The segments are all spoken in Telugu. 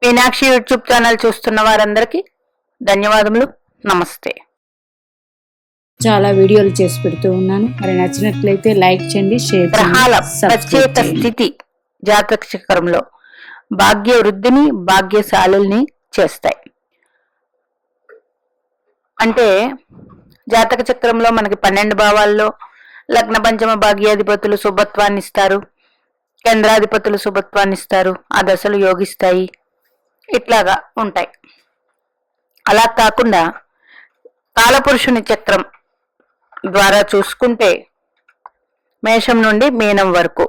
మీనాక్షి యూట్యూబ్ ఛానల్ చూస్తున్న వారందరికీ ధన్యవాదములు. నమస్తే. చాలా వీడియోలు చేసి పెడుతూ ఉన్నాను. మరి నచ్చినట్లయితే లైక్ చేయండి, షేర్ చేయండి. గ్రహాల ప్రత్యేక స్థితి జాతక చక్రంలో భాగ్య వృద్ధిని, భాగ్యశాలుల్ని చేస్తాయి. అంటే జాతక చక్రంలో మనకి 12 భావాల్లో లగ్న పంచమ భాగ్యాధిపతులు శుభత్వాన్ని ఇస్తారు, కేంద్రాధిపతులు శుభత్వాన్ని ఇస్తారు, ఆ దశలు యోగిస్తాయి, ఇట్లాగా ఉంటాయి. అలా కాకుండా కాలపురుషుని చక్రం ద్వారా చూసుకుంటే మేషం నుండి మీనం వరకు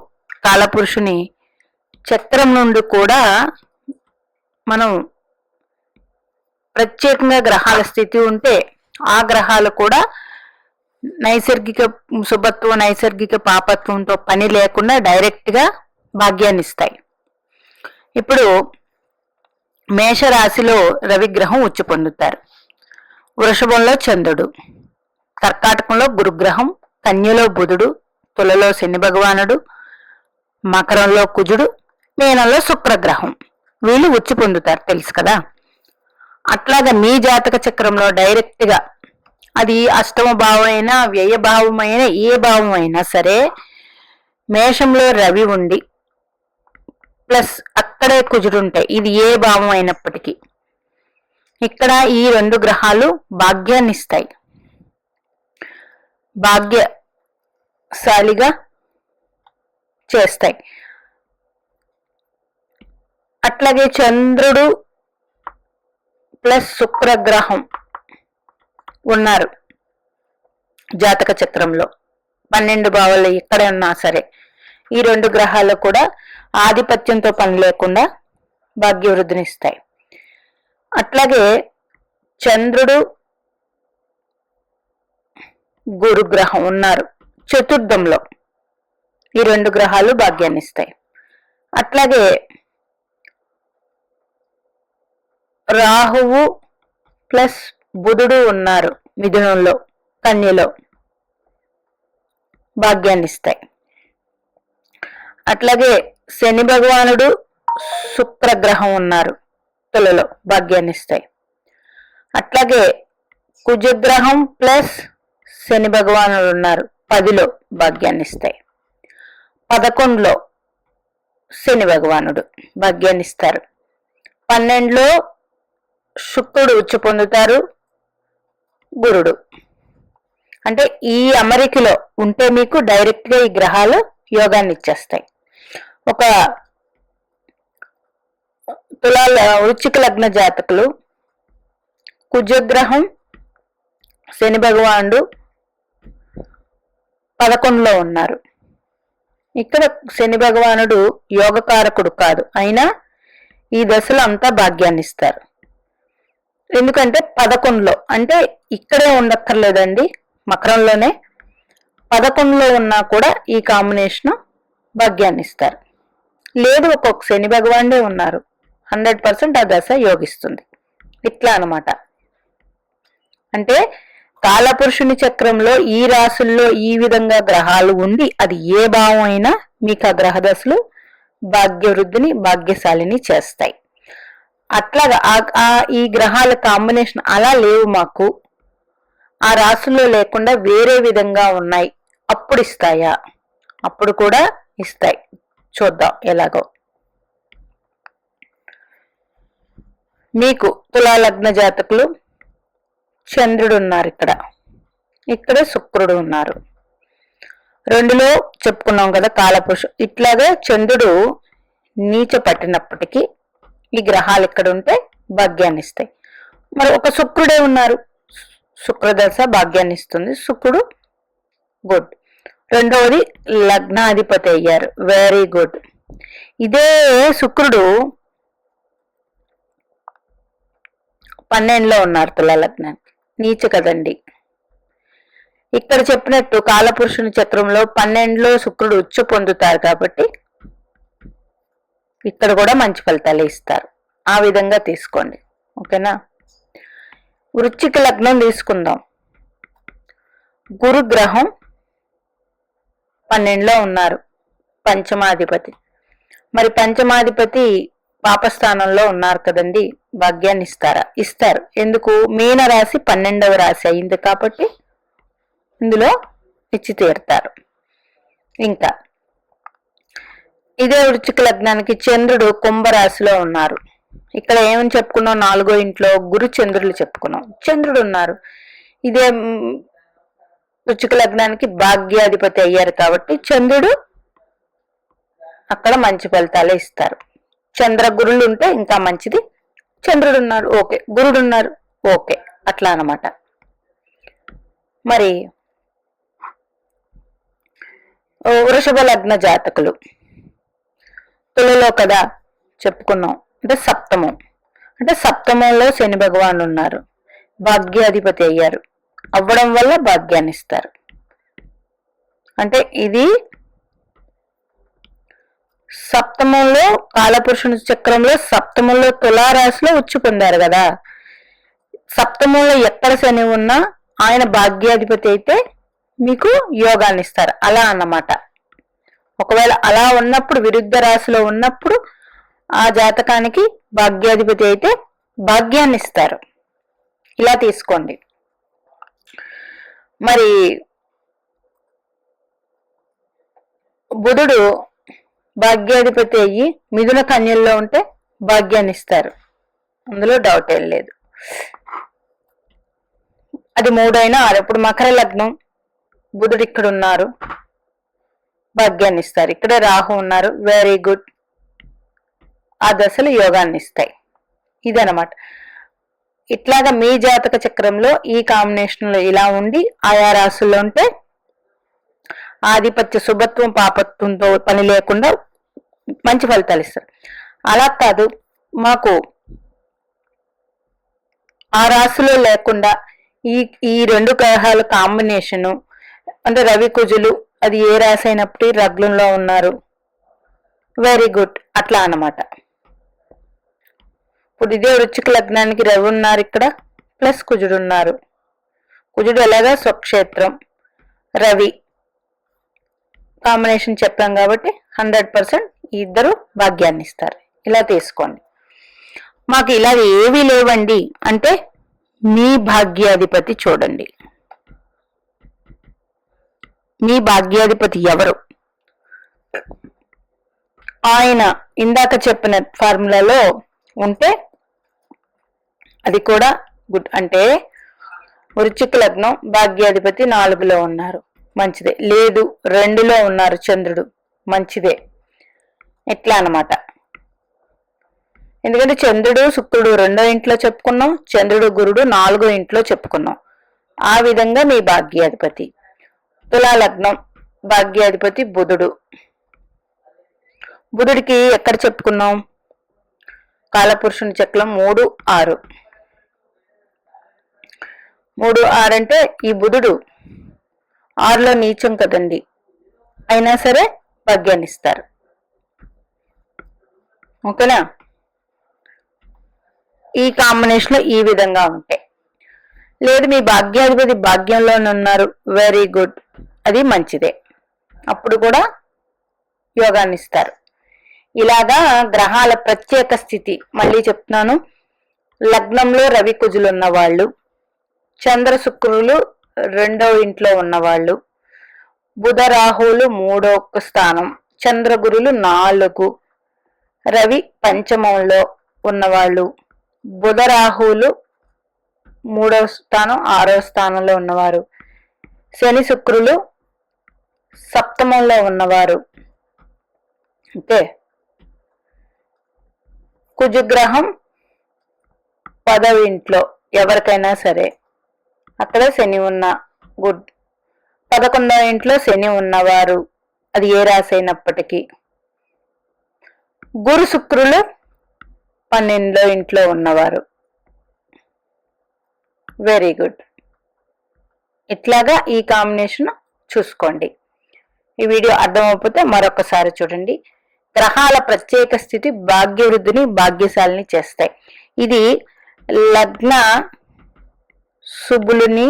కాలపురుషుని చక్రం నుండి కూడా మనం ప్రత్యేకంగా గ్రహాల స్థితి ఉంటే ఆ గ్రహాలు కూడా నైసర్గిక శుభత్వం, నైసర్గిక పాపత్వంతో పని లేకుండా డైరెక్ట్గా భాగ్యాన్ని ఇస్తాయి. ఇప్పుడు మేషరాశిలో రవిగ్రహం ఉచ్చి పొందుతారు, వృషభంలో చంద్రుడు, కర్కాటకంలో గురుగ్రహం, కన్యలో బుధుడు, తులలో శని భగవానుడు, మకరంలో కుజుడు, మీనంలో శుక్రగ్రహం, వీళ్ళు ఉచ్చి పొందుతారు, తెలుసు కదా. అట్లాగా మీ జాతక చక్రంలో డైరెక్ట్గా అది అష్టమ భావం అయినా వ్యయ భావం అయినా ఏ భావం అయినా సరే మేషంలో రవి ఉండి ప్లస్ అక్కడే కుజుడుంటాయి, ఇది ఏ భావం అయినప్పటికీ ఇక్కడ ఈ 2 గ్రహాలు భాగ్యాన్ని ఇస్తాయి, భాగ్యశాలిగా చేస్తాయి. అట్లాగే చంద్రుడు ప్లస్ శుక్రగ్రహం ఉన్నారు జాతక చక్రంలో 12 భావాలు ఎక్కడ ఉన్నా సరే ఈ 2 గ్రహాలు కూడా ఆధిపత్యంతో పని లేకుండా భాగ్యవృద్ధినిస్తాయి. అట్లాగే చంద్రుడు గురుగ్రహం ఉన్నారు చతుర్థంలో, ఈ 2 గ్రహాలు భాగ్యాన్ని ఇస్తాయి. అట్లాగే రాహువు ప్లస్ బుధుడు ఉన్నారు మిథునంలో, కన్యలో, భాగ్యాన్ని ఇస్తాయి. అట్లాగే శని భగవానుడు శుక్రగ్రహం ఉన్నారు తులలో, భాగ్యాన్ని ఇస్తాయి. అట్లాగే కుజగ్రహం ప్లస్ శని భగవానుడు ఉన్నారు 10లో, భాగ్యాన్ని ఇస్తాయి. 11లో శని భగవానుడు భాగ్యాన్ని ఇస్తారు. 12లో శుక్రుడు ఉచ్చి పొందుతారు, గురుడు. అంటే ఈ అమరికలో ఉంటే మీకు డైరెక్ట్ గా ఈ గ్రహాలు యోగాన్ని ఇచ్చేస్తాయి. ఒక వృశ్చిక లగ్న జాతకులు కుజగ్రహం శని భగవానుడు 11లో ఉన్నారు. ఇక్కడ శని భగవానుడు యోగకారకుడు కాదు, అయినా ఈ దశలో అంతా భాగ్యాన్ని ఇస్తారు. ఎందుకంటే 11లో అంటే ఇక్కడే ఉండక్కర్లేదండి, మకరంలోనే 11లో ఉన్నా కూడా ఈ కాంబినేషన్ భాగ్యాన్ని ఇస్తారు. లేదు ఒక్కొక్క శని భగవానుడే ఉన్నారు, 100% ఆ దశ యోగిస్తుంది. ఇట్లా అనమాట. అంటే కాలపురుషుని చక్రంలో ఈ రాశుల్లో ఈ విధంగా గ్రహాలు ఉండి అది ఏ భావం అయినా మీకు ఆ గ్రహ దశలు భాగ్యవృద్ధిని, భాగ్యశాలిని చేస్తాయి. అట్లాగా ఈ గ్రహాల కాంబినేషన్ అలా లేవు మాకు, ఆ రాశుల్లో లేకుండా వేరే విధంగా ఉన్నాయి, అప్పుడు ఇస్తాయా? అప్పుడు కూడా ఇస్తాయి. చూద్దాం ఎలాగో. మీకు తులా లగ్న జాతకులు చంద్రుడు ఉన్నారు ఇక్కడ శుక్రుడు ఉన్నారు, 2లో చెప్పుకున్నాం కదా కాలపురుషు. ఇట్లాగా చంద్రుడు నీచ పట్టినప్పటికీ ఈ గ్రహాలు ఇక్కడ ఉంటే భాగ్యాన్ని ఇస్తాయి. మరి ఒక శుక్రుడే ఉన్నారు, శుక్రదశ భాగ్యాన్ని ఇస్తుంది, శుక్రుడు గుడ్. రెండవది లగ్నాధిపతి అయ్యారు, వెరీ గుడ్. ఇదే శుక్రుడు 12లో ఉన్నారు తులా లగ్నానికి, నీచ కదండి. ఇక్కడ చెప్పినట్టు కాలపురుషుని చక్రంలో 12లో శుక్రుడు ఉచ్చు పొందుతారు కాబట్టి ఇక్కడ కూడా మంచి ఫలితాలు ఇస్తారు. ఆ విధంగా తీసుకోండి, ఓకేనా. వృశ్చిక లగ్నం తీసుకుందాం. గురుగ్రహం 12లో ఉన్నారు, పంచమాధిపతి. మరి పంచమాధిపతి పాపస్థానంలో ఉన్నారు కదండి, భాగ్యాన్ని ఇస్తారా? ఇస్తారు. ఎందుకు? మీన రాశి 12వ రాశి అయింది కాబట్టి ఇందులో ఇచ్చి తీరుతారు. ఇంకా ఇదే వృశ్చిక లగ్నానికి చంద్రుడు కుంభరాశిలో ఉన్నారు. ఇక్కడ ఏమని చెప్పుకున్నాం? 4వ ఇంట్లో గురు చంద్రులు చెప్పుకున్నాం. చంద్రుడు ఉన్నారు. ఇదే వృశ్చిక లగ్నానికి భాగ్యాధిపతి అయ్యారు కాబట్టి చంద్రుడు అక్కడ మంచి ఫలితాలే ఇస్తారు. చంద్ర గురులు ఉంటే ఇంకా మంచిది. చంద్రుడు ఉన్నారు ఓకే, గురుడు ఉన్నారు ఓకే, అట్లా అన్నమాట. మరి వృషభ లగ్న జాతకులు తులలో కదా చెప్పుకున్నాం, అంటే సప్తమం, అంటే సప్తమంలో శని భగవాన్ ఉన్నారు, భాగ్యాధిపతి అయ్యారు. అవ్వడం వల్ల భాగ్యాన్ని ఇస్తారు. అంటే ఇది సప్తమంలో కాలపురుషుని చక్రంలో సప్తమంలో తులారాశిలో ఉచ్చు పొందారు కదా. సప్తమంలో ఎక్కడ శని ఉన్నా ఆయన భాగ్యాధిపతి అయితే మీకు యోగాన్ని ఇస్తారు, అలా అన్నమాట. ఒకవేళ అలా ఉన్నప్పుడు విరుద్ధ రాశిలో ఉన్నప్పుడు ఆ జాతకానికి భాగ్యాధిపతి అయితే భాగ్యాన్ని ఇస్తారు. ఇలా తీసుకోండి. మరి బుధుడు భాగ్యాధిపతి అయ్యి మిథున కన్యల్లో ఉంటే భాగ్యాన్ని ఇస్తారు, అందులో డౌట్ ఏం లేదు. అది 3 అయినా 6. ఇప్పుడు మకర లగ్నం, బుధుడు ఇక్కడ ఉన్నారు, భాగ్యాన్ని ఇస్తారు. ఇక్కడ రాహు ఉన్నారు, వెరీ గుడ్, ఆ దశలు యోగాన్ని ఇస్తాయి. ఇదనమాట. ఇట్లాగా మీ జాతక చక్రంలో ఈ కాంబినేషన్ లో ఇలా ఉండి ఆయా రాశుల్లో ఉంటే ఆధిపత్య శుభత్వం పాపత్వంతో పని లేకుండా మంచి ఫలితాలు ఇస్తారు. అలా కాదు, మాకు ఆ రాశిలో లేకుండా ఈ 2 గ్రహాల కాంబినేషను, అంటే రవి కుజులు, అది ఏ రాశి అయినప్పుడు లగ్నంలో ఉన్నారు, వెరీ గుడ్, అట్లా అన్నమాట. ఇప్పుడు ఇదే వృశ్చిక లగ్నానికి రవి ఉన్నారు ఇక్కడ, ప్లస్ కుజుడు ఉన్నారు. కుజుడు ఎలాగా స్వక్షేత్రం, రవి కాంబినేషన్ చెప్పాం కాబట్టి 100% ఇద్దరు భాగ్యాన్ని ఇస్తారు. ఇలా తీసుకోండి. మాకు ఇలా ఏవీ లేవండి అంటే మీ భాగ్యాధిపతి చూడండి. మీ భాగ్యాధిపతి ఎవరు? ఆయన ఇందాక చెప్పిన ఫార్ములాలో ఉంటే అది కూడా గుడ్. అంటే వృశ్చిక లగ్నం భాగ్యాధిపతి 4లో ఉన్నారు, మంచిదే. లేదు 2లో ఉన్నారు చంద్రుడు, మంచిదే. ఎట్లా అన్నమాట. ఎందుకంటే చంద్రుడు శుక్రుడు 2వ ఇంట్లో చెప్పుకున్నాం, చంద్రుడు గురుడు 4వ ఇంట్లో చెప్పుకున్నాం. ఆ విధంగా మీ భాగ్యాధిపతి. తులా లగ్నం భాగ్యాధిపతి బుధుడు. బుధుడికి ఎక్కడ చెప్పుకున్నాం? కాలపురుషుని చక్రం 3, 6. 3, 6 అంటే ఈ బుధుడు 6లో నీచం కదండి, అయినా సరే భాగ్యాన్ని ఇస్తారు. ఓకేనా? ఈ కాంబినేషన్ లో ఈ విధంగా ఉంటాయి. లేదు మీ భాగ్యాధిపతి భాగ్యంలోనే ఉన్నారు, వెరీ గుడ్, అది మంచిదే, అప్పుడు కూడా యోగాన్ని ఇస్తారు. ఇలాగా గ్రహాల ప్రత్యేక స్థితి మళ్ళీ చెప్తున్నాను. లగ్నంలో రవి కుజులు ఉన్నవాళ్ళు, చంద్ర శుక్రులు 2వ ఇంట్లో ఉన్నవాళ్ళు, బుధ రాహువులు 3వ స్థానం, చంద్రగురులు 4, రవి పంచమంలో ఉన్నవాళ్ళు, బుధ రాహువులు 3వ స్థానం 6వ స్థానంలో ఉన్నవారు, శని శుక్రులు సప్తమంలో ఉన్నవారు, ఓకే. కుజగ్రహం 10వ ఇంట్లో ఎవరికైనా సరే, అక్కడ శని ఉన్న గుడ్. 11వ ఇంట్లో శని ఉన్నవారు, అది ఏ రాశి అయినప్పటికీ. గురు శుక్రులు 12వ ఇంట్లో ఉన్నవారు, వెరీ గుడ్. ఇట్లాగా ఈ కాంబినేషన్ చూసుకోండి. ఈ వీడియో అర్థమైపోతే మరొకసారి చూడండి. గ్రహాల ప్రత్యేక స్థితి భాగ్యవృద్ధిని భాగ్యశాలిని చేస్తాయి. ఇది లగ్న శుభులని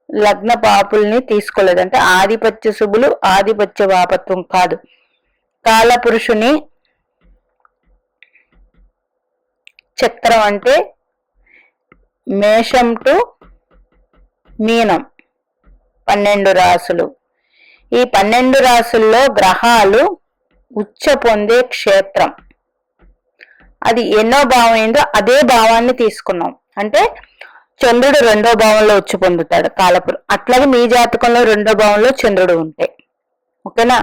లగ్న పాపుల్ని తీసుకోలేదు, అంటే ఆధిపత్య శుభులు ఆధిపత్య పాపత్వం కాదు. కాలపురుషుని చక్రం అంటే మేషం టు మీనం 12 రాసులు. ఈ 12 రాసుల్లో గ్రహాలు ఉచ్చ పొందే క్షేత్రం. అది ఎన్నో భావం ఏందో అదే భావాన్ని తీసుకున్నాం. అంటే చంద్రుడు 2వ భావంలో ఉచ్చి పొందుతాడు కాలపురు. అట్లాగే మీ జాతకంలో 2వ భావంలో చంద్రుడు ఉంటే, ఓకేనా,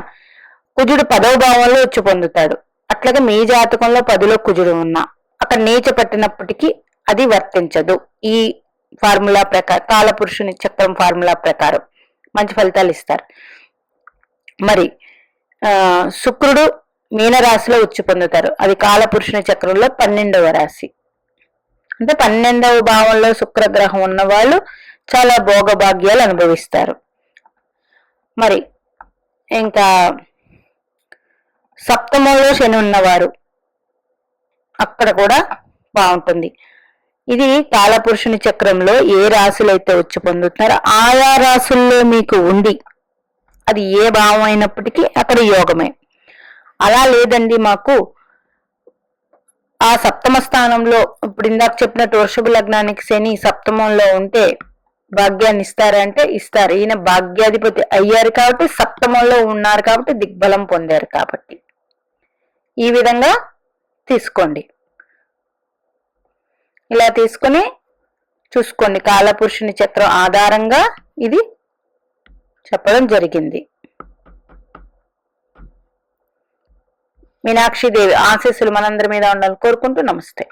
కుజుడు 10వ భావంలో ఉచ్చి పొందుతాడు. అట్లాగే మీ జాతకంలో 10లో కుజుడు ఉన్నా అక్కడ నీచ పట్టినప్పటికీ అది వర్తించదు. ఈ ఫార్ములా ప్రకారం, కాలపురుషుని చక్రం ఫార్ములా ప్రకారం మంచి ఫలితాలు ఇస్తారు. మరి శుక్రుడు మీనరాశిలో ఉచ్చి పొందుతారు. అది కాలపురుషుని చక్రంలో 12వ రాశి. అంటే 12వ భావంలో శుక్రగ్రహం ఉన్న వాళ్ళు చాలా భోగభాగ్యాలు అనుభవిస్తారు. మరి ఇంకా సప్తమంలో శని ఉన్నవారు అక్కడ కూడా బాగుంటుంది. ఇది కాలపురుషుని చక్రంలో ఏ రాశులు అయితే వచ్చి పొందుతున్నారో ఆయా రాశుల్లో మీకు ఉండి అది ఏ భావం అయినప్పటికీ అక్కడ యోగమే. అలా లేదండి మాకు ఆ సప్తమ స్థానంలో, ఇప్పుడు ఇందాక చెప్పినట్టు వృషభ లగ్నానికి శని సప్తమంలో ఉంటే భాగ్యాన్ని ఇస్తారంటే ఇస్తారు. ఈయన భాగ్యాధిపతి అయ్యారు కాబట్టి, సప్తమంలో ఉన్నారు కాబట్టి, దిగ్బలం పొందారు కాబట్టి ఈ విధంగా తీసుకోండి. ఇలా తీసుకొని చూసుకోండి. కాలపురుషుని చక్రం ఆధారంగా ఇది చెప్పడం జరిగింది. మీనాక్షి దేవి ఆశీస్సులు మనందరి మీద ఉండాలని కోరుకుంటూ నమస్తే.